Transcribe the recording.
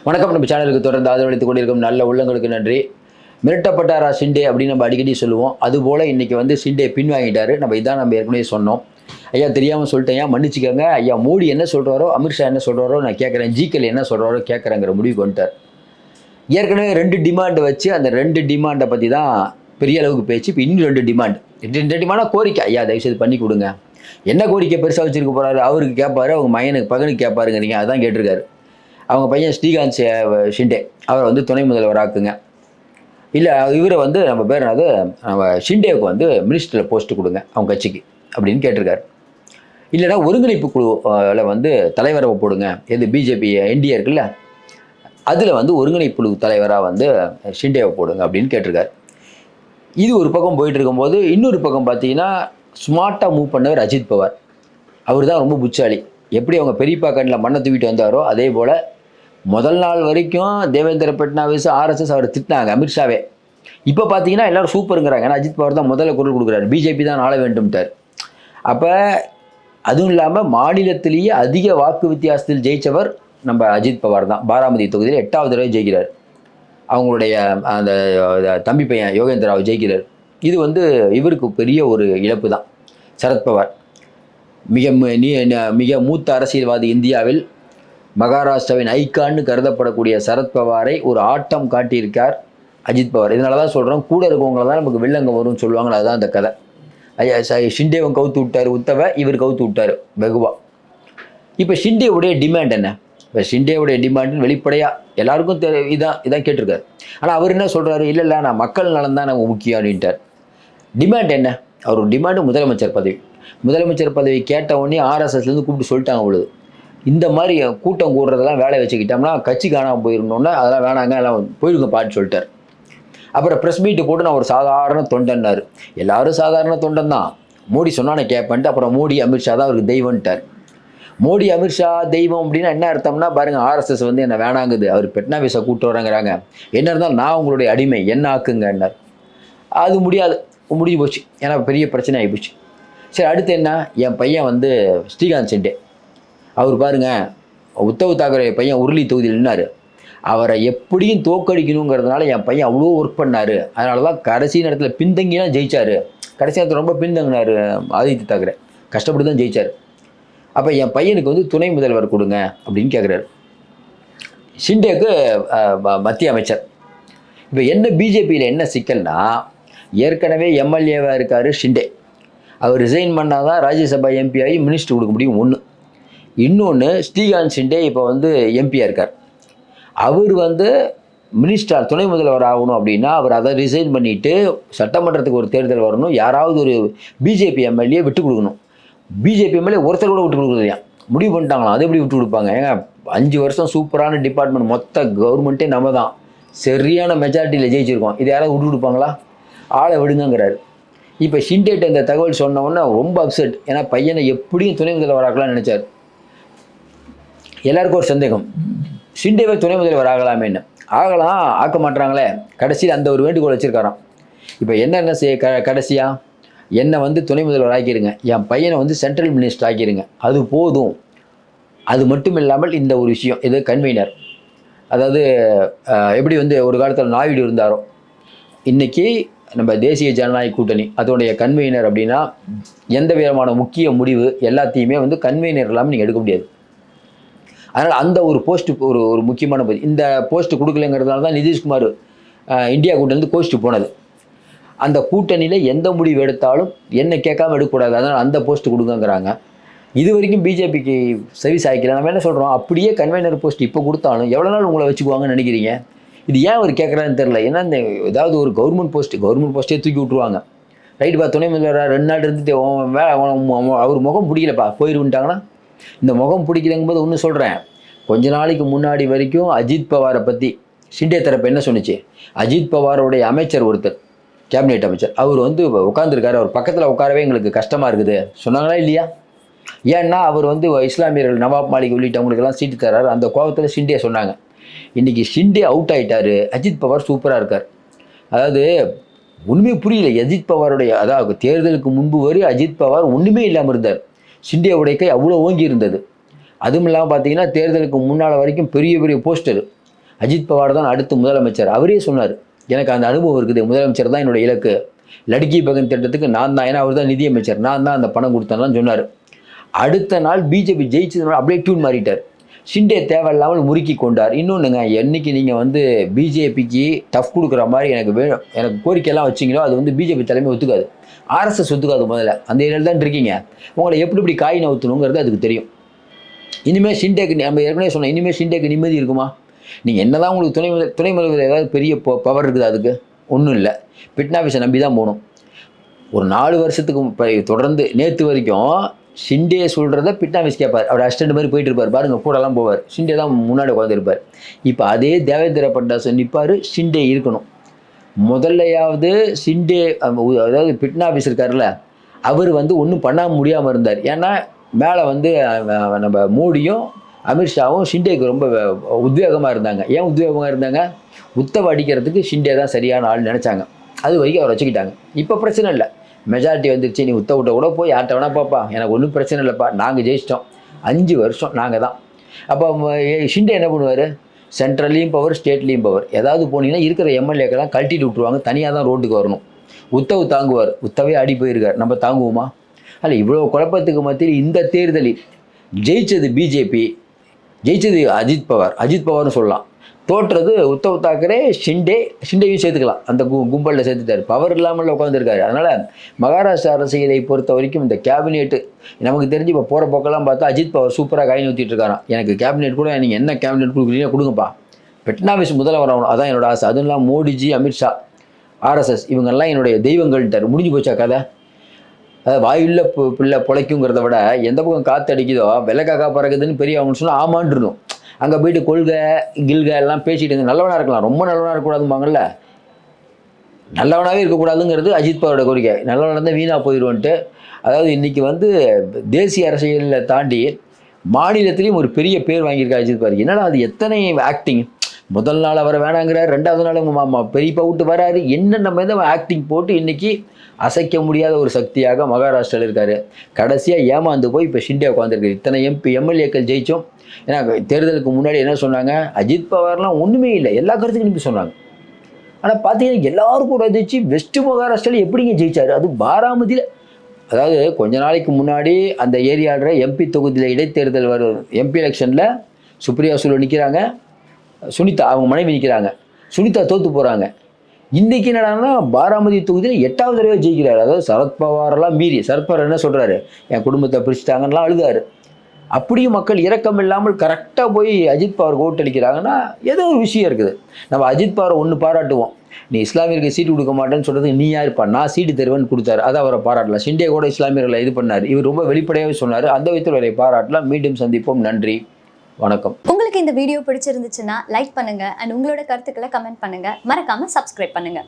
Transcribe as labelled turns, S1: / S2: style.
S1: வணக்கம். நம்ம சேனலுக்கு தொடர்ந்து ஆதரவளித்துக் கொண்டிருக்கும் நல்ல உள்ளங்களுக்கு நன்றி. மிரட்டப்பட்டாரா ஷிண்டே அப்படின்னு நம்ம அடிக்கடி சொல்லுவோம். அதுபோல் இன்றைக்கி வந்து ஷிண்டே பின்வாங்கிட்டார். நம்ம ஏற்கனவே சொன்னோம். ஐயா தெரியாமல் சொல்லிட்டேன், மன்னிச்சிக்கோங்க. ஐயா மோடி என்ன சொல்கிறாரோ, அமித்ஷா என்ன சொல்கிறாரோ நான் கேட்குறேன், ஜிகேல என்ன சொல்கிறாரோ கேட்குறேங்கிற முடிவுக்கு வந்துட்டார். ஏற்கனவே 2 டிமாண்டு வச்சு அந்த 2 டிமாண்டை பற்றி தான் பெரிய அளவுக்கு பேச்சு. இப்போ இன்னும் 2 டிமாண்ட். 2 டிமாண்டாக கோரிக்கை. ஐயா தயவுசெய்து பண்ணி கொடுங்க. என்ன கோரிக்கை பெருசாக வச்சுருக்க போகிறாரு? அவருக்கு கேட்பாரு, அவங்க பகனுக்கு கேட்பாருங்கிறீங்க. அதுதான் கேட்டிருக்காரு. அவங்க பையன் ஸ்ரீகாந்த் ஷிண்டே அவரை வந்து துணை முதல்வராக்குங்க. இல்லை இவரை வந்து நம்ம பேர் என்னது, நம்ம ஷிண்டேவுக்கு வந்து மினிஸ்டரில் போஸ்ட்டு கொடுங்க அவங்க கட்சிக்கு அப்படின்னு கேட்டிருக்காரு. இல்லைனா ஒருங்கிணைப்பு குழுவில் வந்து தலைவரை போடுங்க. எது பிஜேபி என்டிஏ இருக்குல்ல, அதில் வந்து ஒருங்கிணைப்பு குழு தலைவராக வந்து ஷிண்டேவை போடுங்க அப்படின்னு கேட்டிருக்காரு. இது ஒரு பக்கம் போயிட்டு இருக்கும்போது இன்னொரு பக்கம் பார்த்தீங்கன்னா ஸ்மார்ட்டாக மூவ் பண்ணவர் அஜித் பவார். அவர் தான் ரொம்ப புச்சாலி. எப்படி அவங்க பெரியப்பா கண்ணில் மண்ணை தூக்கிட்டு வந்தாரோ அதே போல் முதல் நாள் வரைக்கும் தேவேந்திர ஃபட்னாவிஸ் ஆர்எஸ்எஸ் அவரை திட்டினாங்க, அமித்ஷாவே. இப்போ பார்த்தீங்கன்னா எல்லோரும் சூப்பருங்கிறாங்க. ஏன்னா அஜித் பவார் தான் முதல்ல குரல் கொடுக்குறாரு, பிஜேபி தான் ஆள வேண்டும்ட்டார். அப்போ அதுவும் இல்லாமல் மாநிலத்திலேயே அதிக வாக்கு வித்தியாசத்தில் ஜெயித்தவர் நம்ம அஜித் பவார் தான். பாராமதி தொகுதியில் 8வது தடவை ஜெயிக்கிறார். அவங்களுடைய அந்த தம்பி பையன் யோகேந்திராவை ஜெயிக்கிறார். இது வந்து இவருக்கு பெரிய ஒரு இழப்பு தான். சரத்பவார் மிக மூத்த அரசியல்வாதி இந்தியாவில், மகாராஷ்டிராவின் ஐக்கான்னு கருதப்படக்கூடிய சரத்பவாரை ஒரு ஆட்டம் காட்டியிருக்கார் அஜித் பவார். இதனால தான் சொல்கிறோம், கூட இருக்கவங்கள தான் நமக்கு வில்லங்க வரும்னு சொல்லுவாங்க. அதுதான் அந்த கதை. ஷிண்டேவும் கவுத்து விட்டார் உத்தவை, இவர் கவுத்து விட்டார் வெகுவா. இப்போ ஷிண்டேவுடைய டிமாண்ட் என்ன? இப்போ ஷிண்டேவுடைய டிமாண்டுன்னு வெளிப்படையாக எல்லாருக்கும் இதான் கேட்டிருக்காரு. ஆனால் அவர் என்ன சொல்கிறாரு, இல்லை நான் மக்கள் நலன் தான் நமக்கு முக்கியம் அப்படின்ட்டார். டிமாண்ட் என்ன? அவர் டிமாண்டு முதலமைச்சர் பதவி. முதலமைச்சர் பதவி கேட்ட உடனே ஆர்எஸ்எஸ்லேருந்து கூப்பிட்டு சொல்லிட்டாங்க பொழுது, இந்த மாதிரி கூட்டம் கூடுறதெல்லாம் வேலை வச்சுக்கிட்டோம்னா கட்சி காணாமல் போயிருந்தோன்னா அதெல்லாம் வேணாங்க, எல்லாம் போயிருங்க பாட்டு சொல்லிட்டார். அப்புறம் ப்ரெஸ் மீட்டு போட்டு நான் ஒரு சாதாரண தொண்டன்னார். எல்லாரும் சாதாரண தொண்டன் தான், மோடி சொன்னானே கேட்பேன்ட்டு. அப்புறம் மோடி அமித்ஷா தான் அவருக்கு தெய்வம்ட்டார். மோடி அமித்ஷா தெய்வம் அப்படின்னா என்ன அர்த்தம்னா பாருங்கள், ஆர்எஸ்எஸ் வந்து என்ன வேணாங்குது, அவர் ஃபட்னாவிஸை கூப்பிட்டு வரங்கிறாங்க. என்ன இருந்தாலும் நான் உங்களுடைய அடிமை, என்ன ஆக்குங்கன்னார். அது முடியாது, முடிஞ்சு போச்சு. ஏன்னா பெரிய பிரச்சனை ஆகி போச்சு. சரி, அடுத்து என்ன? என் பையன் வந்து ஸ்ரீகாந்த் ஷிண்டே, அவர் பாருங்கள் உத்தவ் தாக்கரே பையன் உருளி தொகுதியில் நின்னார். அவரை எப்படியும் தோக்கடிக்கணுங்கிறதுனால என் பையன் அவ்வளோ ஒர்க் பண்ணார். அதனால தான் கடைசி நேரத்தில் பின்தங்கிலாம் ஜெயித்தார். கடைசி நேரத்தில் ரொம்ப பின்தங்கினார் ஆதித்ய தாக்கரே, கஷ்டப்பட்டு தான் ஜெயித்தார். அப்போ என் பையனுக்கு வந்து துணை முதல்வர் கொடுங்க அப்படின்னு கேட்குறாரு. ஷிண்டேக்கு மத்திய அமைச்சர். இப்போ என்ன பிஜேபியில் என்ன சிக்கல்னா, ஏற்கனவே எம்எல்ஏவாக இருக்கார் ஷிண்டே. அவர் ரிசைன் பண்ணால் தான் ராஜ்யசபா எம்பி ஆகி மினிஸ்டர் கொடுக்க முடியும். ஒன்று. இன்னொன்று, ஸ்ரீகாந்த் ஷிண்டே இப்போ வந்து எம்பியாக இருக்கார். அவர் வந்து மினிஸ்டர் துணை முதல்வர் ஆகணும் அப்படின்னா அவர் அதை ரிசைன் பண்ணிவிட்டு சட்டமன்றத்துக்கு ஒரு தேர்தல் வரணும். யாராவது ஒரு பிஜேபி எம்எல்ஏ விட்டு கொடுக்கணும். பிஜேபி எம்எல்ஏ ஒருத்தர் கூட விட்டு கொடுக்குறதையா முடிவு பண்ணிட்டாங்களாம். அது எப்படி விட்டு கொடுப்பாங்க? ஏங்க 5 வருஷம் சூப்பரான டிபார்ட்மெண்ட், மொத்த கவர்மெண்ட்டே நம்ம தான் சரியான மெஜாரிட்டியில் ஜெயிச்சிருக்கோம். இது யாராவது விட்டு கொடுப்பாங்களா? ஆளை விடுங்கிறாரு. இப்போ ஷிண்டேட்ட இந்த தகவல் சொன்ன உடனே ரொம்ப அப்செட். ஏன்னா பையனை எப்படியும் துணை முதல்வராகலாம்னு நினச்சார். எல்லாருக்கும் ஒரு சந்தேகம், ஷிண்டேவை துணை முதல்வர் ஆகலாமேன்னு. ஆகலாம், ஆக்க மாட்டுறாங்களே. கடைசியில் அந்த ஒரு வேண்டுகோள் வச்சுருக்காராம். இப்போ என்னென்ன கடைசியாக என்னை வந்து துணை முதல்வர் ஆக்கிடுங்க, என் பையனை வந்து சென்ட்ரல் மினிஸ்டர் ஆக்கிடுங்க, அது போதும். அது மட்டும் இல்லாமல் இந்த ஒரு விஷயம், இது கன்வீனர், அதாவது எப்படி வந்து ஒரு காலத்தில் நாயுடு இருந்தாரோ, இன்றைக்கி நம்ம தேசிய ஜனநாயக கூட்டணி அதோடைய கன்வீனர் அப்படின்னா எந்த விதமான முக்கிய முடிவு எல்லாத்தையுமே வந்து கன்வீனர் இல்லாமல் நீங்கள் எடுக்க முடியாது. அதனால் அந்த ஒரு போஸ்ட்டு ஒரு முக்கியமான போஸ்ட். இந்த போஸ்ட்டு கொடுக்கலங்கிறதுனால தான் நிதிஷ்குமார் இந்தியா கூட்டணிலேருந்து கோஸ்ட்டு போனது. அந்த கூட்டணியில் எந்த முடிவு எடுத்தாலும் என்ன கேட்காம எடுக்கக்கூடாது, அதனால் அந்த போஸ்ட்டு கொடுங்கங்கிறாங்க. இது வரைக்கும் பிஜேபிக்கு செவி சாய்க்கல. நம்ம என்ன சொல்கிறோம், அப்படியே கன்வீனர் போஸ்ட் இப்போ கொடுத்தாலும் எவ்வளோ நாள் உங்களை வச்சுக்குவாங்கன்னு நினைக்கிறீங்க? இது ஏன் அவர் கேட்குறான்னு தெரில. ஏன்னா இந்த ஏதாவது ஒரு கவர்மெண்ட் போஸ்ட்டே தூக்கி விட்ருவாங்க. ரைட்டுப்பா, துணை முதல்வராக 2 நாள் இருந்துட்டு அவர் முகம் பிடிக்கலப்பா போயிடுவிட்டாங்கன்னா, இந்த முகம் பிடிக்கலங்கும்போது ஒன்று சொல்கிறேன். கொஞ்ச நாளைக்கு முன்னாடி வரைக்கும் அஜித் பவாரை பற்றி ஷிண்டே தரப்பு என்ன சொன்னிச்சு, அஜித் பவாரோடைய அமைச்சர் ஒருத்தர், கேபினெட் அமைச்சர், அவர் வந்து உட்காந்துருக்காரு, அவர் பக்கத்தில் உட்காரவே எங்களுக்கு கஷ்டமாக இருக்குது சொன்னாங்களா இல்லையா? ஏன்னா அவர் வந்து இஸ்லாமியர்கள் நவாப் மாலிக் உள்ளிட்டவங்களுக்கெல்லாம் சீட்டு தர்றாரு. அந்த கோபத்தில் ஷிண்டே சொன்னாங்க. இன்றைக்கி ஷிண்டே அவுட் ஆகிட்டார், அஜித் பவார் சூப்பராக இருக்கார். அதாவது ஒன்றுமே புரியல அஜித் பவாருடைய, அதாவது தேர்தலுக்கு முன்பு வரை அஜித் பவார் ஒன்றுமே இல்லாமல் இருந்தார். ஷிண்டேவுடைய கை அவ்வளோ ஓங்கி இருந்தது. அதுவும் இல்லாமல் பார்த்தீங்கன்னா தேர்தலுக்கு முன்னால் வரைக்கும் பெரிய பெரிய போஸ்டர் அஜித் பவார் தான் அடுத்து முதலமைச்சர். அவரே சொன்னார், எனக்கு அந்த அனுபவம் இருக்குது, முதலமைச்சர் தான் என்னோட இலக்கு, லடுக்கி பகன் திட்டத்துக்கு நான் தான், ஏன்னா அவர் தான் நிதியமைச்சர், நான் தான் அந்த பணம் கொடுத்தேன்லாம் சொன்னார். அடுத்த நாள் பிஜேபி ஜெயிச்சதுனால அப்படியே டியூன் மாறிட்டார். ஷிண்டே தேவையில்லாமல் முறுக்கி கொண்டார். இன்னொன்றுங்க, என்னைக்கு நீங்கள் வந்து பிஜேபிக்கு டஃப் கொடுக்குற மாதிரி எனக்கு கோரிக்கையெல்லாம் வச்சிங்களோ அது வந்து பிஜேபி தலைமை ஒத்துக்காது, ஆர்எஸ்எஸ் ஒத்துக்காது. முதல்ல அந்த ஏரியாவில் தான் இருக்கீங்க, உங்களை எப்படி காய் நவுத்தணுங்கிறது அதுக்கு தெரியும். இனிமேல் ஷிண்டேக்கு நம்ம ஏற்கனவே சொன்னோம், இனிமேல் ஷிண்டேக்கு நிம்மதி இருக்குமா? நீங்கள் என்ன தான் உங்களுக்கு துணை முதல்வர் ஏதாவது பெரிய பவர் இருக்குது? அதுக்கு ஒன்றும் இல்லை. பிட்னாவிஸை நம்பி தான் போகணும். ஒரு 4 வருஷத்துக்கு தொடர்ந்து நேற்று வரைக்கும் ஷிண்டே சொல்கிறத பிட்னாவிஸ் கேட்பார். அவர் அசிஸ்டன்ட் மாதிரி போயிட்டு இருப்பார், பாருங்கள் கூடலாம் போவார். ஷிண்டே தான் முன்னாடி உட்காந்துருப்பார். இப்போ அதே தேவேந்திர பட்னாவிஸ் நிற்பார், ஷிண்டே இருக்கணும். முதல்லையாவது ஷிண்டே, அதாவது பிட்னாவிஸ் இருக்கார்ல, அவர் வந்து ஒன்றும் பண்ண முடியாமல் இருந்தார். ஏன்னா மேலே வந்து நம்ம மோடியும் அமித்ஷாவும் ஷிண்டேக்கு ரொம்ப உத்வேகமாக இருந்தாங்க. ஏன் உத்வேகமாக இருந்தாங்க? உத்தவ அடிக்கிறதுக்கு ஷிண்டே தான் சரியான ஆள் நினச்சாங்க. அது வரைக்கும் அவர் வச்சுக்கிட்டாங்க. இப்போ பிரச்சனை இல்லை, மெஜாரிட்டி வந்துருச்சு, நீ உத்தவிட்ட கூட போய் யார்கிட்ட வேணா பாப்பா, எனக்கு ஒன்றும் பிரச்சனை இல்லைப்பா, நாங்கள் ஜெயிச்சிட்டோம், 5 வருஷம் நாங்கள் தான். அப்போ ஷிண்டே என்ன பண்ணுவார்? சென்ட்ரல்லையும் பவர், ஸ்டேட்லேயும் பவர். ஏதாவது போனீங்கன்னா இருக்கிற எம்எல்ஏக்கெல்லாம் கழட்டிட்டு விட்டுருவாங்க, தனியாக தான் ரோட்டுக்கு வரணும். உத்தவ் தாங்குவார், உத்தவே ஆடி போயிருக்கார், நம்ம தாங்குவோமா? அல்ல, இவ்வளோ குழப்பத்துக்கு மத்தியில் இந்த தேர்தலில் ஜெயிச்சது பிஜேபி, ஜெயிச்சது அஜித் பவார்னு சொல்லலாம். தோற்றது உத்தவ் தாக்கரே, ஷிண்டேயும் சேர்த்துக்கலாம், அந்த கும்பலில் சேர்த்துட்டார். பவர் இல்லாமல் உட்காந்துருக்காரு. அதனால் மகாராஷ்டிரா அரசியலை பொறுத்த வரைக்கும் இந்த கேபினெட்டு நமக்கு தெரிஞ்சு இப்போ போகிற போக்கெல்லாம் பார்த்தா அஜித் பவார் சூப்பராக கை ஊற்றிட்டு இருக்காராம். எனக்கு கேபினெட் கூட நீங்கள் என்ன கேபினெட் கொடுக்குறீங்க கொடுங்கப்பா, பிட்னாவிஸ் முதல்வர் ஆகணும், அதான் என்னோட ஆசை. அதுவும் இல்லாமல் மோடிஜி, அமித்ஷா, ஆர்எஸ்எஸ் இவங்கெல்லாம் என்னுடைய தெய்வங்கள்ட்டார். முடிஞ்சு போச்சா கதை? அதாவது வாயுள்ள பிள்ளை பிழைக்குங்கிறத விட எந்த பக்கம் காற்று அடிக்குதோ வெள்ளைக்காக்கா பறக்குதுன்னு பெரிய அவங்க சொன்னால் ஆமான்றிடும். அங்கே போயிட்டு கொள்கை கில்கை எல்லாம் பேசிட்டு நல்லவனாக இருக்கலாம், ரொம்ப நல்லவனாக இருக்கக்கூடாதும்பாங்கல்ல, நல்லவனாகவே இருக்கக்கூடாதுங்கிறது அஜித் பவாரோட கோரிக்கை. நல்லவனாக இருந்தால் வீணாக போயிடுவோன்ட்டு. அதாவது இன்றைக்கி வந்து தேசிய அரசியலில் தாண்டி மாநிலத்திலையும் ஒரு பெரிய பேர் வாங்கியிருக்கா அஜித் பவார். என்னடா அது எத்தனை ஆக்டிங்! முதல் நாள் அவரை வேணாங்கிறார், 2வது நாள் உங்கள் மாமா பெரியப்பா விட்டு வராரு, என்னென்ன மாதிரி ஆக்டிங் போட்டு இன்றைக்கி அசைக்க முடியாத ஒரு சக்தியாக மகாராஷ்டிராவில் இருக்கார். கடைசியாக ஏமாந்து போய் இப்போ ஷிண்டே உட்காந்துருக்காரு. இத்தனை எம்எல்ஏக்கள் ஜெயிச்சோம். ஏன்னா தேர்தலுக்கு முன்னாடி என்ன சொன்னாங்க? அஜித் பவார்லாம் ஒன்றுமே இல்லை, எல்லா கருத்துக்கும் நினைப்பி சொன்னாங்க. ஆனால் பார்த்தீங்கன்னா எல்லாருக்கும் ரசிச்சு வெஸ்ட் மகாராஷ்டிராவில் எப்படிங்க ஜெயிச்சார்? அது பாராமதியில். அதாவது கொஞ்ச நாளைக்கு முன்னாடி அந்த ஏரியாவில் எம்பி தொகுதியில் இடைத்தேர்தல் வரும், எம்பி எலெக்ஷனில் சுப்ரியா சுலு நிற்கிறாங்க, சுனிதா அவங்க மனைவி நிற்கிறாங்க, சுனிதா தோற்று போகிறாங்க. இன்றைக்கி என்னடான்னா பாராமதி தொகுதியில் 8வது தடவை ஜெயிக்கிறார். அதாவது சரத்பவாரெல்லாம் மீறி சரத்பவார் என்ன சொல்கிறாரு, என் குடும்பத்தை பிரிச்சுட்டாங்கலாம் அழுதாரு. அப்படியும் மக்கள் இரக்கம் இல்லாமல் கரெக்டாக போய் அஜித் பவாருக்கு ஓட்டு அளிக்கிறாங்கன்னா ஏதோ ஒரு விஷயம் இருக்குது. நம்ம அஜித் பவாரை ஒன்று பாராட்டுவோம், நீ இஸ்லாமியருக்கு சீட்டு கொடுக்க மாட்டேன்னு சொல்கிறது நீ யாருப்பா, நான் சீட்டு தருவேன்னு கொடுத்தாரு, அதை அவரை பாராட்டலாம். ஷிண்டே கூட இஸ்லாமியர்களை இது பண்ணார், இவர் ரொம்ப வெளிப்படையாகவே சொன்னார், அந்த விதத்தில் அவரை பாராட்டலாம். மீண்டும் சந்திப்போம், நன்றி, வணக்கம்.
S2: உங்களுக்கு இந்த வீடியோ பிடிச்சிருந்துச்சுன்னா லைக் பண்ணுங்க அண்ட் உங்களோட கருத்துக்களை கமெண்ட் பண்ணுங்க, மறக்காம சப்ஸ்கிரைப் பண்ணுங்க.